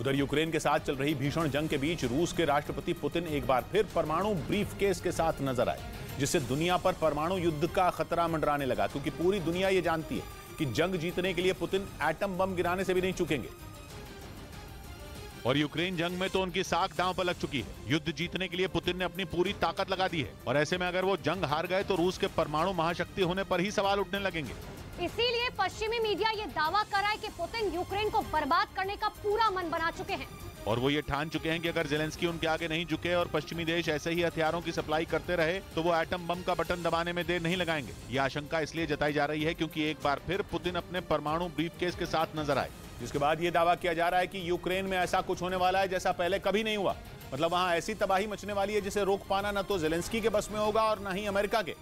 उधर यूक्रेन के साथ चल रही भीषण जंग के बीच रूस के राष्ट्रपति पुतिन एक बार फिर परमाणु ब्रीफकेस के साथ नजर आए, जिससे दुनिया पर परमाणु युद्ध का खतरा मंडराने लगा, क्योंकि पूरी दुनिया ये जानती है कि जंग जीतने के लिए पुतिन एटम बम गिराने से भी नहीं चूकेंगे। और यूक्रेन जंग में तो उनकी साख दांव पर लग चुकी है। युद्ध जीतने के लिए पुतिन ने अपनी पूरी ताकत लगा दी है और ऐसे में अगर वो जंग हार गए तो रूस के परमाणु महाशक्ति होने पर ही सवाल उठने लगेंगे। इसीलिए पश्चिमी मीडिया ये दावा कर रहा है कि पुतिन यूक्रेन को बर्बाद करने का पूरा मन बना चुके हैं और वो ये ठान चुके हैं कि अगर जेलेंस्की उनके आगे नहीं झुके और पश्चिमी देश ऐसे ही हथियारों की सप्लाई करते रहे तो वो एटम बम का बटन दबाने में देर नहीं लगाएंगे। ये आशंका इसलिए जताई जा रही है क्योंकि एक बार फिर पुतिन अपने परमाणु ब्रीफकेस के साथ नजर आए, जिसके बाद ये दावा किया जा रहा है कि यूक्रेन में ऐसा कुछ होने वाला है जैसा पहले कभी नहीं हुआ। मतलब वहां ऐसी तबाही मचने वाली है जिसे रोक पाना न तो जेलेंस्की के बस में होगा और न ही अमेरिका के।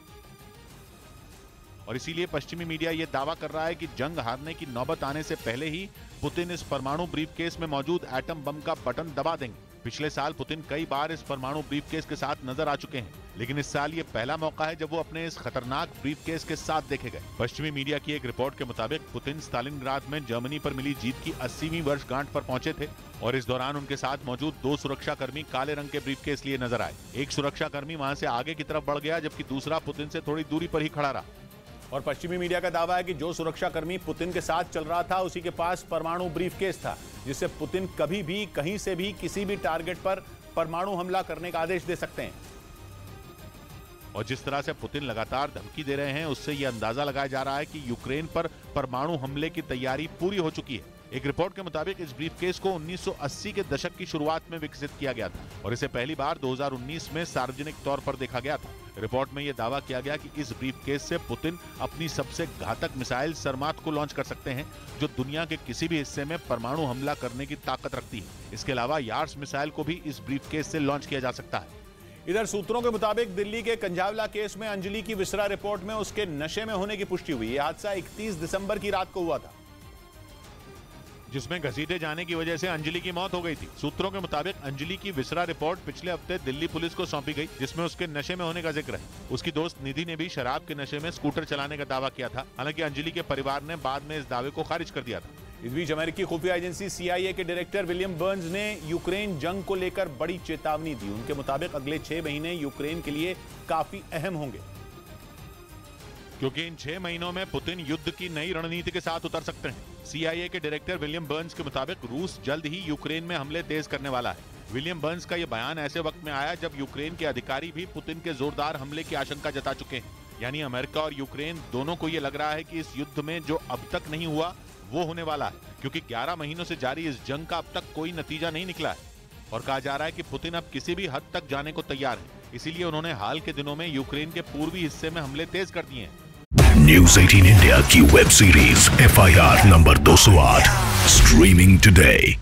और इसीलिए पश्चिमी मीडिया यह दावा कर रहा है कि जंग हारने की नौबत आने से पहले ही पुतिन इस परमाणु ब्रीफकेस में मौजूद एटम बम का बटन दबा देंगे। पिछले साल पुतिन कई बार इस परमाणु ब्रीफकेस के साथ नजर आ चुके हैं, लेकिन इस साल ये पहला मौका है जब वो अपने इस खतरनाक ब्रीफकेस के साथ देखे गए। पश्चिमी मीडिया की एक रिपोर्ट के मुताबिक पुतिन स्टालिनग्राद में जर्मनी पर मिली जीत की 80वीं वर्षगांठ पर पहुंचे थे और इस दौरान उनके साथ मौजूद 2 सुरक्षाकर्मी काले रंग के ब्रीफकेस लिए नजर आए। एक सुरक्षाकर्मी वहां से आगे की तरफ बढ़ गया जबकि दूसरा पुतिन से थोड़ी दूरी पर ही खड़ा रहा। और पश्चिमी मीडिया का दावा है कि जो सुरक्षाकर्मी पुतिन के साथ चल रहा था उसी के पास परमाणु ब्रीफकेस था, जिससे पुतिन कभी भी कहीं से भी किसी भी टारगेट पर परमाणु हमला करने का आदेश दे सकते हैं। और जिस तरह से पुतिन लगातार धमकी दे रहे हैं उससे यह अंदाजा लगाया जा रहा है कि यूक्रेन पर परमाणु हमले की तैयारी पूरी हो चुकी है। एक रिपोर्ट के मुताबिक इस ब्रीफकेस को 1980 के दशक की शुरुआत में विकसित किया गया था और इसे पहली बार 2019 में सार्वजनिक तौर पर देखा गया था। रिपोर्ट में यह दावा किया गया कि इस ब्रीफकेस से पुतिन अपनी सबसे घातक मिसाइल सरमात को लॉन्च कर सकते हैं, जो दुनिया के किसी भी हिस्से में परमाणु हमला करने की ताकत रखती है। इसके अलावा यार्स मिसाइल को भी इस ब्रीफकेस से लॉन्च किया जा सकता है। इधर सूत्रों के मुताबिक दिल्ली के कंजावला केस में अंजलि की विसरा रिपोर्ट में उसके नशे में होने की पुष्टि हुई। यह हादसा 31 दिसंबर की रात को हुआ था, जिसमें घसीटे जाने की वजह से अंजलि की मौत हो गई थी। सूत्रों के मुताबिक अंजलि की विसरा रिपोर्ट पिछले हफ्ते दिल्ली पुलिस को सौंपी गई, जिसमें उसके नशे में होने का जिक्र है। उसकी दोस्त निधि ने भी शराब के नशे में स्कूटर चलाने का दावा किया था। हालांकि अंजलि के परिवार ने बाद में इस दावे को खारिज कर दिया था। इस बीच अमेरिकी खुफिया एजेंसी CIA के डायरेक्टर विलियम बर्न्स ने यूक्रेन जंग को लेकर बड़ी चेतावनी दी। उनके मुताबिक अगले 6 महीने यूक्रेन के लिए काफी अहम होंगे, क्योंकि इन 6 महीनों में पुतिन युद्ध की नई रणनीति के साथ उतर सकते हैं। CIA के डायरेक्टर विलियम बर्न्स के मुताबिक रूस जल्द ही यूक्रेन में हमले तेज करने वाला है। विलियम बर्न्स का यह बयान ऐसे वक्त में आया जब यूक्रेन के अधिकारी भी पुतिन के जोरदार हमले की आशंका जता चुके हैं। यानी अमेरिका और यूक्रेन दोनों को यह लग रहा है कि इस युद्ध में जो अब तक नहीं हुआ वो होने वाला है, क्योंकि 11 महीनों से जारी इस जंग का अब तक कोई नतीजा नहीं निकला है और कहा जा रहा है कि पुतिन अब किसी भी हद तक जाने को तैयार है। इसीलिए उन्होंने हाल के दिनों में यूक्रेन के पूर्वी हिस्से में हमले तेज कर दिए हैं। न्यूज़ 18 इंडिया की web series FIR number 208 streaming today.